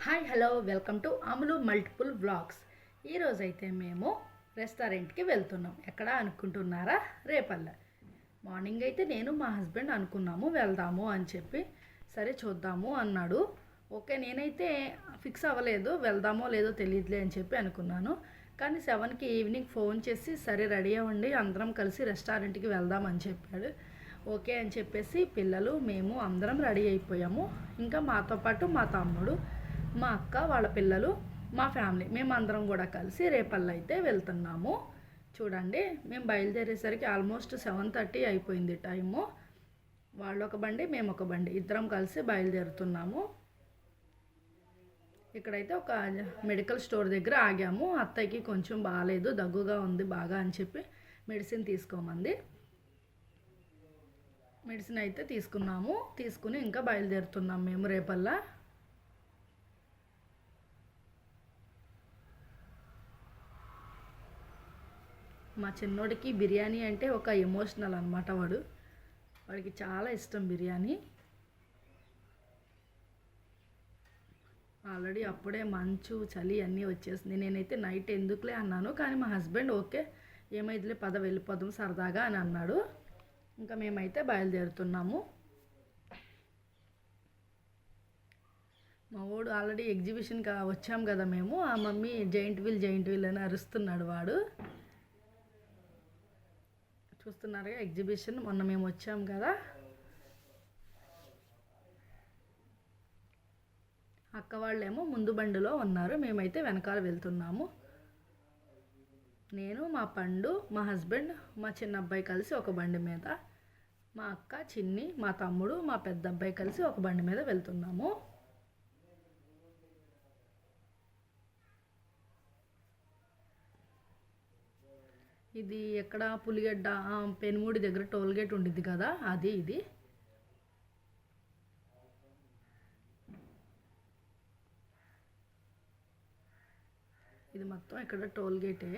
Hi hello welcome to అమలు multiple vlogs. ఈరోజైతే మేము రెస్టారెంట్కి వెళ్తున్నాం. ఎక్కడ అనుకుంటున్నారా? రేపల్ల. మార్నింగ్ అయితే నేను మా హస్బెండ్ అనుకున్నాము వెళ్దాము అని చెప్పి. సరే చూద్దాము అన్నాడు. ఓకే, నేనైతే ఫిక్స్ అవ్వలేదు, వెళ్దామో లేదో తెలియదులే అని చెప్పి అనుకున్నాను. కానీ 7కి ఈవినింగ్ ఫోన్ చేసి సరే రెడీ అవ్వండి, అందరం కలిసి రెస్టారెంట్కి వెళ్దామని చెప్పాడు. ఓకే అని చెప్పేసి పిల్లలు మేము అందరం రెడీ అయిపోయాము. ఇంకా మాతో పాటు మా తమ్ముడు, మా అక్క, వాళ్ళ పిల్లలు, మా ఫ్యామిలీ, మేమందరం కూడా కలిసి రేపల్ల అయితే వెళ్తున్నాము. చూడండి, మేము బయలుదేరేసరికి ఆల్మోస్ట్ 7:30 అయిపోయింది టైము. వాళ్ళు ఒక బండి, మేము ఒక బండి, ఇద్దరం కలిసి బయలుదేరుతున్నాము. ఇక్కడైతే ఒక మెడికల్ స్టోర్ దగ్గర ఆగాము. అత్తయ్యకి కొంచెం బాగాలేదు, దగ్గుగా ఉంది బాగా అని చెప్పి మెడిసిన్ తీసుకోమంది. మెడిసిన్ అయితే తీసుకున్నాము. తీసుకుని ఇంకా బయలుదేరుతున్నాం మేము రేపల్లా. మా చిన్నోడికి బిర్యానీ అంటే ఒక ఎమోషనల్ అనమాట. వాడికి చాలా ఇష్టం బిర్యానీ. ఆల్రెడీ అప్పుడే మంచు చలి అన్నీ వచ్చేసింది. నేనైతే నైట్ ఎందుకులే అన్నాను, కానీ మా హస్బెండ్ ఓకే ఏమైందిలే పద వెళ్ళిపోదాం సరదాగా అని అన్నాడు. ఇంకా మేమైతే బయలుదేరుతున్నాము. మా వాడు ఆల్రెడీ ఎగ్జిబిషన్కి వచ్చాం కదా మేము, ఆ మమ్మీ జైంట్ వీల్ అని అరుస్తున్నాడు వాడు. చూస్తున్నారుగా ఎగ్జిబిషన్, మొన్న మేము వచ్చాం కదా. అక్క వాళ్ళేమో ముందు బండిలో ఉన్నారు, మేమైతే వెనకాల వెళ్తున్నాము. నేను, మా పండు, మా హస్బెండ్, మా చిన్న అబ్బాయి కలిసి ఒక బండి మీద, మా అక్క, చిన్ని, మా తమ్ముడు, మా పెద్ద అబ్బాయి కలిసి ఒక బండి మీద వెళ్తున్నాము. ఇది ఎక్కడ పులిగడ్డ పెనుమూడి దగ్గర టోల్గేట్ ఉండిద్ది కదా, అది ఇది. ఇది మొత్తం ఇక్కడ టోల్గేటే.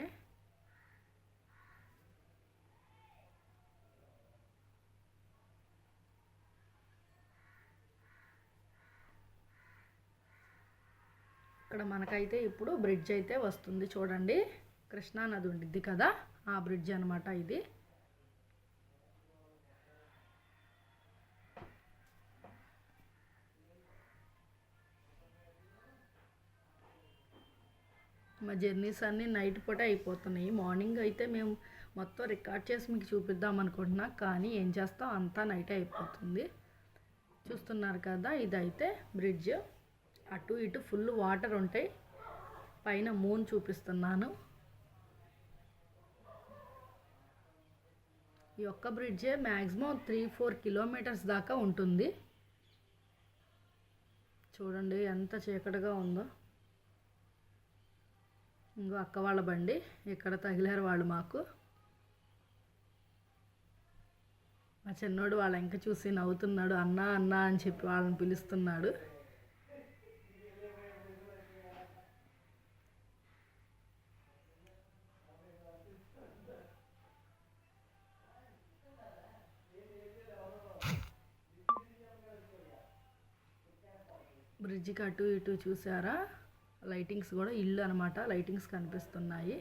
ఇక్కడ మనకైతే ఇప్పుడు బ్రిడ్జ్ అయితే వస్తుంది చూడండి. కృష్ణా నది ఉండిద్ది కదా, ఆ బ్రిడ్జ్ అనమాట ఇది. మా జర్నీస్ అన్నీ నైట్ పూట అయిపోతున్నాయి. మార్నింగ్ అయితే మేము మొత్తం రికార్డ్ చేసి మీకు చూపిద్దాం అనుకుంటున్నా, కానీ ఏం చేస్తాం అంతా నైట్ అయిపోతుంది. చూస్తున్నారు కదా, ఇదైతే బ్రిడ్జ్. అటు ఇటు ఫుల్ వాటర్ ఉంటాయి. పైన మూన్ చూపిస్తున్నాను. ఈ ఒక్క బ్రిడ్జే మ్యాక్సిమం 3-4 కిలోమీటర్స్ దాకా ఉంటుంది. చూడండి ఎంత చీకటిగా ఉందో. ఇంకో అక్క వాళ్ళ బండి ఇక్కడ తగిలారు వాళ్ళు మాకు. మా చిన్నోడు వాళ్ళ ఇంకా చూసి నవ్వుతున్నాడు, అన్నా అన్నా అని చెప్పి వాళ్ళని పిలుస్తున్నాడు. బ్రిడ్జికి అటు ఇటు చూసారా, లైటింగ్స్ కూడా ఇల్లు అనమాట, లైటింగ్స్ కనిపిస్తున్నాయి.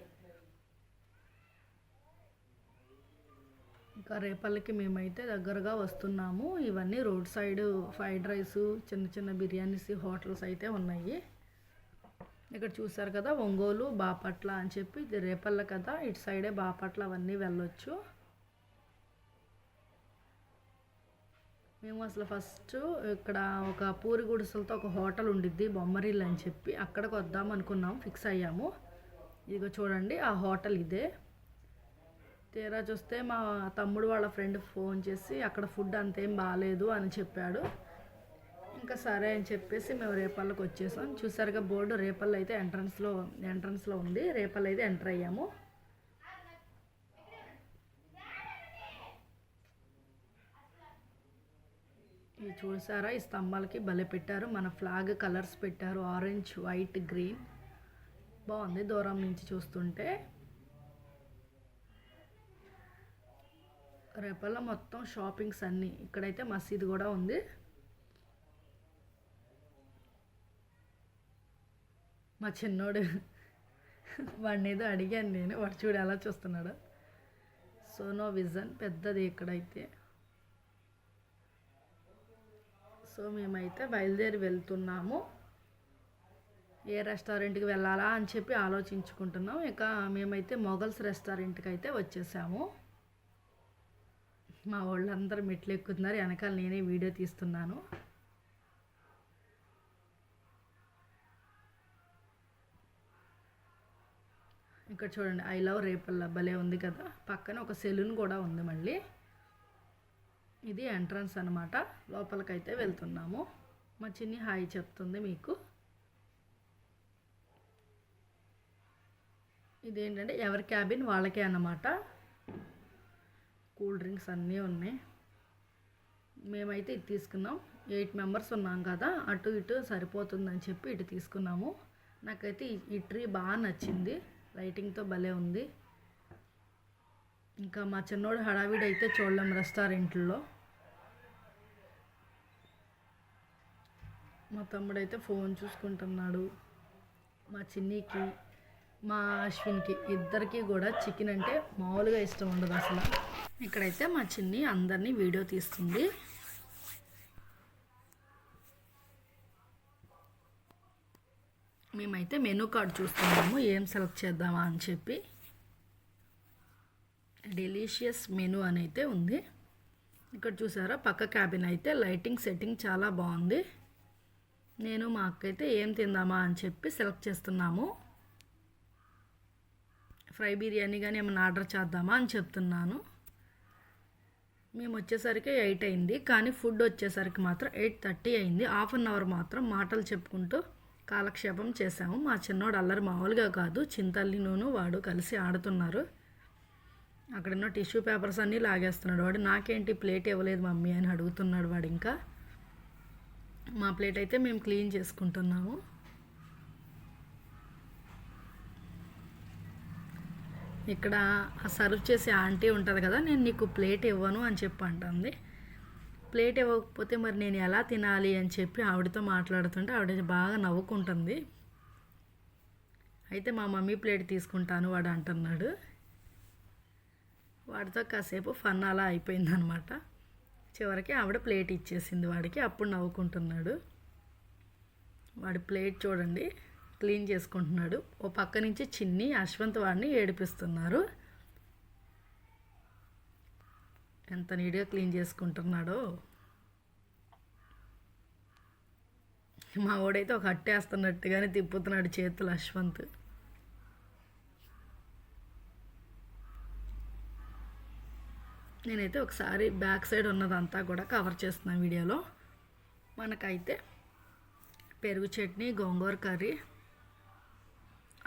ఇంకా రేపల్లకి మేమైతే దగ్గరగా వస్తున్నాము. ఇవన్నీ రోడ్ సైడ్ ఫ్రైడ్ రైస్, చిన్న చిన్న బిర్యానీస్ హోటల్స్ అయితే ఉన్నాయి. ఇక్కడ చూసారు కదా ఒంగోలు, బాపట్ల అని చెప్పి, ఇది రేపల్ల కదా, ఇటు సైడే బాపట్ల అవన్నీ వెళ్ళొచ్చు. మేము అసలు ఫస్ట్ ఇక్కడ ఒక పూరి గుడిసెలతో ఒక హోటల్ ఉండిద్ది బొమ్మరిల్లు అని చెప్పి, అక్కడికి వద్దాం అనుకున్నాం, ఫిక్స్ అయ్యాము. ఇదిగో చూడండి ఆ హోటల్ ఇదే. తీరా చూస్తే మా తమ్ముడు వాళ్ళ ఫ్రెండ్ ఫోన్ చేసి అక్కడ ఫుడ్ అంతేం బాగాలేదు అని చెప్పాడు. ఇంకా సరే అని చెప్పేసి మేము రేపల్లకి వచ్చేసాం. చూసారుగా బోర్డు, రేపల్ల అయితే ఎంట్రన్స్లో ఉంది. రేపల్ల అయితే ఎంటర్ అయ్యాము. ఇది చూసారా, ఈ స్తంభాలకి భలే పెట్టారు, మన ఫ్లాగ్ కలర్స్ పెట్టారు, ఆరెంజ్, వైట్, గ్రీన్. బాగుంది దూరం నుంచి చూస్తుంటే. రేపల్ల మొత్తం షాపింగ్స్ అన్నీ. ఇక్కడైతే మసీదు కూడా ఉంది. మా చిన్నోడు వాడిని ఏదో అడిగాను నేను, వాడు చూడు ఎలా చూస్తున్నాడు. సోనో విజన్ పెద్దది ఇక్కడైతే. సో మేమైతే బయలుదేరి వెళ్తున్నాము. ఏ రెస్టారెంట్కి వెళ్ళాలా అని చెప్పి ఆలోచించుకుంటున్నాం. ఇక మేమైతే మొగల్స్ రెస్టారెంట్కి అయితే వచ్చేసాము. మా వాళ్ళందరూ మెట్లు ఎక్కుతున్నారు, వెనకాల నేనే వీడియో తీస్తున్నాను. ఇక్కడ చూడండి, ఐ లవ్ రేపల్ల భలే ఉంది కదా. పక్కన ఒక సెలూన్ కూడా ఉంది. మళ్ళీ ఇది ఎంట్రన్స్ అనమాట. లోపలికైతే వెళ్తున్నాము. మా చిన్ని హాయ్ చెప్తుంది మీకు. ఇదేంటంటే ఎవరి క్యాబిన్ వాళ్ళకే అన్నమాట. కూల్ డ్రింక్స్ అన్నీ ఉన్నాయి. మేమైతే ఇది తీసుకున్నాం. 8 మెంబర్స్ ఉన్నాం కదా, అటు ఇటు సరిపోతుందని చెప్పి ఇటు తీసుకున్నాము. నాకైతే ఈ ట్రీ బాగా నచ్చింది, లైటింగ్తో భలే ఉంది. ఇంకా మా చిన్నోడు హడావిడి అయితే చూడలేం రెస్టారెంట్లో. మా తమ్ముడైతే ఫోన్ చూసుకుంటున్నాడు. మా చిన్నికి మా అశ్విన్కి ఇద్దరికి కూడా చికెన్ అంటే మామూలుగా ఇష్టం ఉండదు అసలు. ఇక్కడైతే మా చిన్ని అందరినీ వీడియో తీస్తుంది. మేమైతే మెనూ కార్డ్ చూస్తున్నాము, ఏం సెలెక్ట్ చేద్దామా అని చెప్పి. డెలీషియస్ మెనూ అని అయితే ఉంది. ఇక్కడ చూసారా, పక్క క్యాబిన్ అయితే లైటింగ్ సెట్టింగ్ చాలా బాగుంది. నేను మా అక్క అయితే ఏం తిందామా అని చెప్పి సెలెక్ట్ చేస్తున్నాము. ఫ్రై బిర్యానీ కానీ ఏమైనా ఆర్డర్ చేద్దామా అని చెప్తున్నాను. మేము వచ్చేసరికి 8 అయింది, కానీ ఫుడ్ వచ్చేసరికి మాత్రం 8:30 అయింది. హాఫ్ అన్ అవర్ మాత్రం మాటలు చెప్పుకుంటూ కాలక్షేపం చేసాము. మా చిన్నోడు అల్లరి మామూలుగా కాదు, చింతల్లినూను వాడు కలిసి ఆడుతున్నారు. అక్కడున్న టిష్యూ పేపర్స్ అన్నీ లాగేస్తున్నాడు వాడు. నాకేంటి ప్లేట్ ఇవ్వలేదు మమ్మీ అని అడుగుతున్నాడు వాడు. ఇంకా మా ప్లేట్ అయితే మేము క్లీన్ చేసుకుంటున్నాము. ఇక్కడ సర్వ్ చేసే ఆంటీ ఉంటుంది కదా, నేను నీకు ప్లేట్ ఇవ్వను అని చెప్పి అంటుంది. ప్లేట్ ఇవ్వకపోతే మరి నేను ఎలా తినాలి అని చెప్పి ఆవిడతో మాట్లాడుతుంటే ఆవిడ బాగా నవ్వుకుంటుంది. అయితే మా మమ్మీ ప్లేట్ తీసుకుంటాను వాడు అంటున్నాడు. వాడితో కాసేపు ఫన్ అలా అయిపోయిందనమాట. చివరికి ఆవిడ ప్లేట్ ఇచ్చేసింది వాడికి. అప్పుడు నవ్వుకుంటున్నాడు. వాడి ప్లేట్ చూడండి క్లీన్ చేసుకుంటున్నాడు. ఓ పక్క నుంచి చిన్ని అశ్వంత్ వాడిని ఏడిపిస్తున్నారు. ఎంత నీట్గా క్లీన్ చేసుకుంటున్నాడో. మా వాడైతే ఒక అట్టేస్తున్నట్టుగానే తిప్పుతున్నాడు చేతులు అశ్వంత్. నేనైతే ఒకసారి బ్యాక్ సైడ్ ఉన్నదంతా కూడా కవర్ చేస్తున్నాను వీడియోలో. మనకైతే పెరుగు చట్నీ, గోంగూర కర్రీ,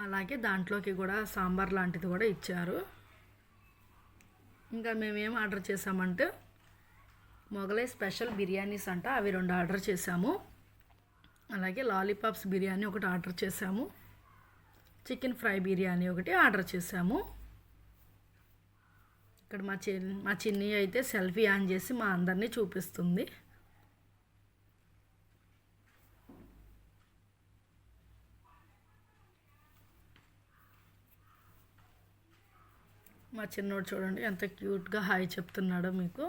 అలాగే దాంట్లోకి కూడా సాంబార్ లాంటిది కూడా ఇచ్చారు. ఇంకా మేమేం ఆర్డర్ చేసామంటే మొగలై స్పెషల్ బిర్యానీస్ అంట, అవి 2 ఆర్డర్ చేసాము. అలాగే లాలీపాప్స్ బిర్యానీ ఒకటి ఆర్డర్ చేసాము. చికెన్ ఫ్రై బిర్యానీ ఒకటి ఆర్డర్ చేసాము. ఇక్కడ మా చిన్ని అయితే సెల్ఫీ ఆన్ చేసి మా అందరినీ చూపిస్తుంది. మా చిన్నోడు చూడండి ఎంత క్యూట్గా హాయ్ చెప్తున్నాడో మీకు.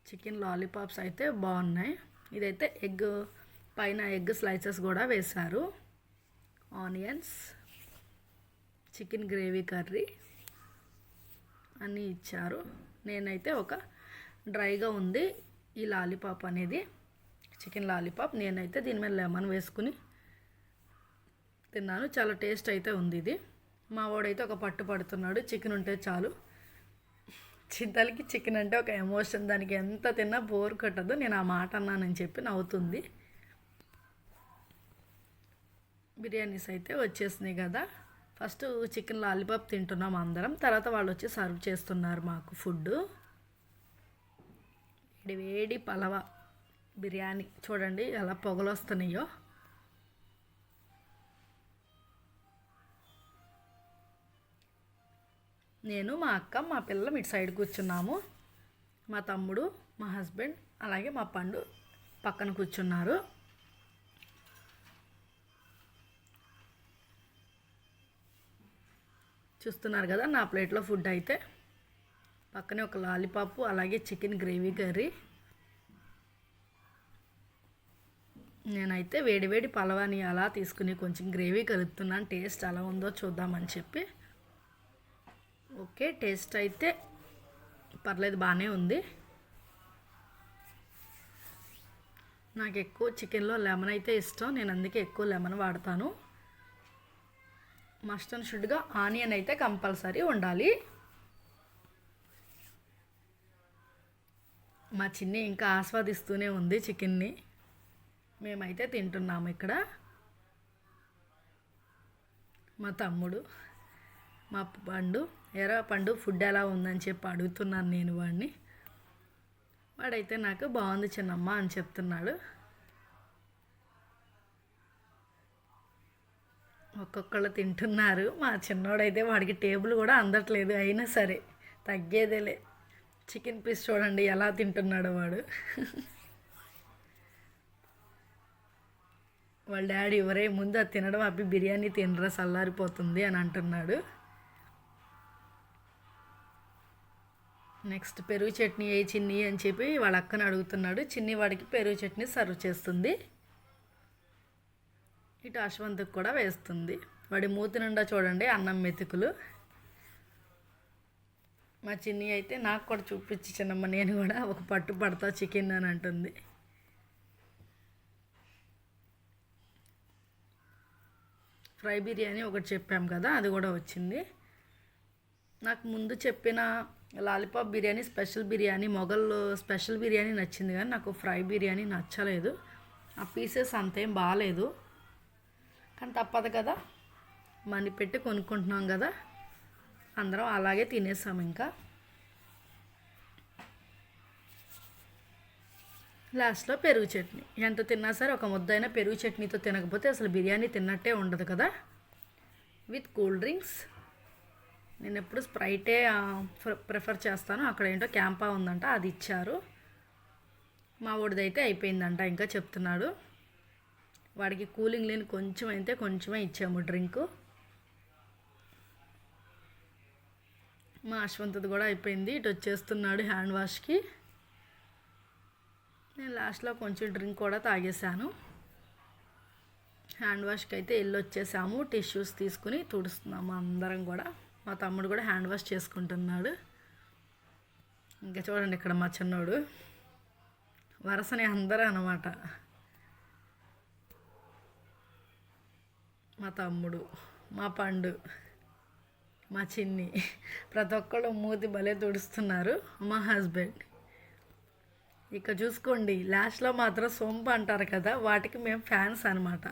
చికెన్ లాలీపాప్స్ అయితే బాగున్నాయి. ఇదైతే ఎగ్ పైన ఎగ్ స్లైసెస్ కూడా వేశారు. ఆనియన్స్, చికెన్ గ్రేవీ కర్రీ అన్నీ ఇచ్చారు. నేనైతే ఒక డ్రైగా ఉంది ఈ లాలీపాప్ అనేది, చికెన్ లాలీపాప్. నేనైతే దీని మీద లెమన్ వేసుకుని తిన్నాను. చాలా టేస్ట్ అయితే ఉంది ఇది. మా వాడైతే ఒక పట్టు పడుతున్నాడు, చికెన్ ఉంటే చాలు. చింతలకి చికెన్ అంటే ఒక ఎమోషన్, దానికి ఎంత తిన్నా బోర్ కొట్టదు. నేను ఆ మాట అన్నానని చెప్పి నవ్వుతుంది. బిర్యానీస్ అయితే వచ్చేసినాయి కదా. ఫస్ట్ చికెన్ లాలీపాప్ తింటున్నాం అందరం, తర్వాత వాళ్ళు వచ్చి సర్వ్ చేస్తున్నారు మాకు ఫుడ్. వేడి పలవ బిర్యానీ చూడండి ఎలా పొగలు వస్తున్నాయో. నేను మా అక్క మా పిల్లలు ఇటు సైడ్ కూర్చున్నాము. మా తమ్ముడు మా హస్బెండ్ అలాగే మా పండు పక్కన కూర్చున్నారు. చూస్తున్నారు కదా నా ప్లేట్లో ఫుడ్ అయితే. పక్కనే ఒక లాలీపాపు అలాగే చికెన్ గ్రేవీ కర్రీ. నేనైతే వేడివేడి పలవాని అలా తీసుకుని కొంచెం గ్రేవీ కలుపుతున్నాను. టేస్ట్ ఎలా ఉందో చూద్దామని చెప్పి. ఓకే, టేస్ట్ అయితే పర్లేదు, బాగానే ఉంది. నాకు ఎక్కువ చికెన్లో లెమన్ అయితే ఇష్టం. నేను అందుకే ఎక్కువ లెమన్ వాడతాను. మస్ట్ అండ్ షుడ్గా ఆనియన్ అయితే కంపల్సరీ ఉండాలి. మా చిన్ని ఇంకా ఆస్వాదిస్తూనే ఉంది చికెన్ని. మేమైతే తింటున్నాము ఇక్కడ. మా తమ్ముడు మా పండు ఎరా పండు ఫుడ్ ఎలా ఉందని చెప్పి అడుగుతున్నాను నేను వాడిని. వాడైతే నాకు బాగుంది చిన్నమ్మ అని చెప్తున్నాడు. ఒక్కొక్కళ్ళు తింటున్నారు. మా చిన్నోడైతే వాడికి టేబుల్ కూడా అందట్లేదు. అయినా సరే తగ్గేదేలే. చికెన్ పీస్ చూడండి ఎలా తింటున్నాడు వాడు. వాళ్ళ డాడీ ఎవరే ముందు అది తినడం అవి బిర్యానీ తినరా చల్లారిపోతుంది అని అంటున్నాడు. నెక్స్ట్ పెరుగు చట్నీ ఏ చిన్ని అని చెప్పి వాళ్ళ అక్కని అడుగుతున్నాడు. చిన్ని వాడికి పెరుగు చట్నీ సర్వ్ చేస్తుంది. ఇటు అశ్వంత్కి కూడా వేస్తుంది. వాడి మూతి నిండా చూడండి అన్నం మెతుకులు. మా చిన్ని అయితే నాకు కూడా చూపించి చిన్నమ్మ నేను కూడా ఒక పట్టు పడతా చికెన్ అని అంటుంది. ఫ్రై బిర్యానీ ఒకటి చెప్పాం కదా, అది కూడా వచ్చింది. నాకు ముందు చెప్పిన lollipop biryani special biryani Mughal special biryani నచ్చింది, కానీ నాకు ఫ్రై బిర్యానీ నచ్చలేదు. ఆ పీసెస్ అంతేం బాగాలేదు. కానీ తప్పదు కదా, మనీ పెట్టి కొనుక్కుంటున్నాం కదా, అందరం అలాగే తినేసాం. ఇంకా లాస్ట్లో పెరుగు చట్నీ. ఎంత తిన్నా సరే ఒక ముద్దైనా పెరుగు చట్నీతో తినకపోతే అసలు బిర్యానీ తిన్నట్టే ఉండదు కదా. With cool drinks. నేను ఎప్పుడు స్ప్రైటే ప్రిఫర్ చేస్తాను. అక్కడ ఏంటో క్యాంపా ఉందంట, అది ఇచ్చారు. మా వాడిదైతే అయిపోయిందంట ఇంకా చెప్తున్నాడు. వాడికి కూలింగ్ లేని కొంచెం అయితే కొంచెమే ఇచ్చాము డ్రింకు. మా అశ్వంతది కూడా అయిపోయింది. ఇటు వచ్చేస్తున్నాడు హ్యాండ్ వాష్కి. నేను లాస్ట్లో కొంచెం డ్రింక్ కూడా తాగేశాను. హ్యాండ్ వాష్కి అయితే వెళ్ళి వచ్చేసాము. టిష్యూస్ తీసుకుని తుడుస్తున్నాము అందరం కూడా. మా తమ్ముడు కూడా హ్యాండ్ వాష్ చేసుకుంటున్నాడు. ఇంకా చూడండి ఇక్కడ మా చిన్నోడు వరసని అందరూ అన్నమాట. మా తమ్ముడు, మా పండు, మా చిన్ని, ప్రతి ఒక్కళ్ళు మూతి భలే తుడుస్తున్నారు. మా హస్బెండ్. ఇక చూసుకోండి లాస్ట్లో మాత్రం సొంపు అంటారు కదా, వాటికి మేము ఫ్యాన్స్ అనమాట.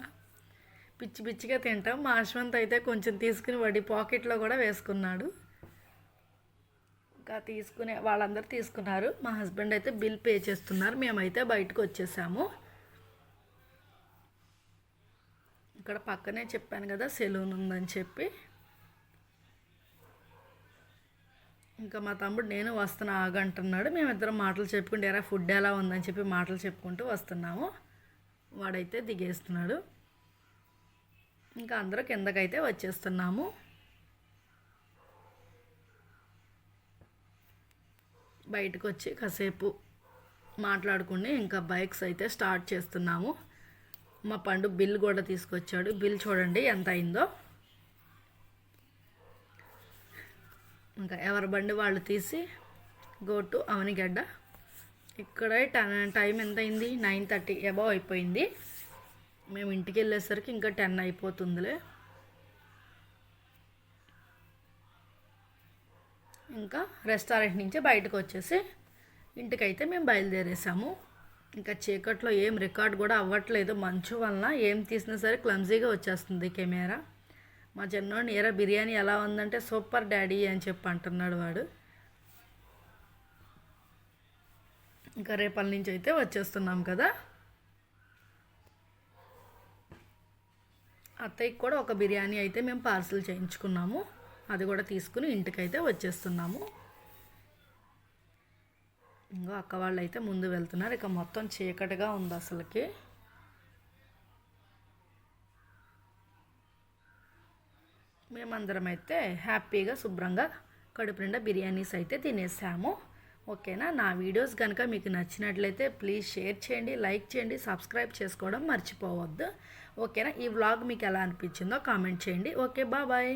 పిచ్చి పిచ్చిగా తింటాం. మా అశ్వంత్ అయితే కొంచెం తీసుకుని వాడి పాకెట్లో కూడా వేసుకున్నాడు. ఇంకా తీసుకునే వాళ్ళందరూ తీసుకున్నారు. మా హస్బెండ్ అయితే బిల్ పే చేస్తున్నారు. మేమైతే బయటకు వచ్చేసాము. ఇక్కడ పక్కనే చెప్పాను కదా సెలూన్ ఉందని చెప్పి. ఇంకా మా తమ్ముడు నేను వస్తున్నా ఆగంటున్నాడు. మేమిద్దరం మాటలు చెప్పుకుంటూ ఎరా ఫుడ్ ఎలా ఉందని చెప్పి మాటలు చెప్పుకుంటూ వస్తున్నాము. వాడైతే దిగేస్తున్నాడు. ఇంకా అందరూ కిందకైతే వచ్చేస్తున్నాము. బయటకు వచ్చి కాసేపు మాట్లాడుకుని ఇంకా బైక్స్ అయితే స్టార్ట్ చేస్తున్నాము. మా పండు బిల్ కూడా తీసుకొచ్చాడు. బిల్ చూడండి ఎంత అయిందో. ఇంకా ఎవరి బండి వాళ్ళు తీసి గో టు అవనిగడ్డ. ఇక్కడ టైం ఎంత అయింది? 9:30 అబౌవ్ అయిపోయింది. మేము ఇంటికి వెళ్ళేసరికి ఇంకా 10 అయిపోతుందిలే. ఇంకా రెస్టారెంట్ నుంచి బయటకు వచ్చేసి ఇంటికైతే మేము బయలుదేరేసాము. ఇంకా చీకట్లో ఏం రికార్డ్ కూడా అవ్వట్లేదు. మంచు వలన ఏం తీసినా సరే క్లమ్జీగా వచ్చేస్తుంది కెమెరా. మా చిన్నోడిని ఎరా బిర్యానీ ఎలా ఉందంటే సూపర్ డాడీ అని చెప్పి అంటున్నాడు వాడు. ఇంకా రేపటి నుంచి అయితే వచ్చేస్తున్నాం కదా. అత్తయ్యకి కూడా ఒక బిర్యానీ అయితే మేము పార్సిల్ చేయించుకున్నాము. అది కూడా తీసుకుని ఇంటికైతే వచ్చేస్తున్నాము. ఇంకా అక్క వాళ్ళు అయితే ముందు వెళ్తున్నారు. ఇక మొత్తం చీకటిగా ఉంది అసలుకి. మేమందరం అయితే హ్యాపీగా శుభ్రంగా కడుపు నిండా బిర్యానీస్ అయితే తినేసాము. ఓకేనా? నా వీడియోస్ కనుక మీకు నచ్చినట్లయితే ప్లీజ్ షేర్ చేయండి, లైక్ చేయండి, సబ్స్క్రైబ్ చేసుకోవడం మర్చిపోవద్దు. ఓకేనా? ఈ వ్లాగ్ మీకు ఎలా అనిపించిందో కామెంట్ చేయండి. Okay, bye.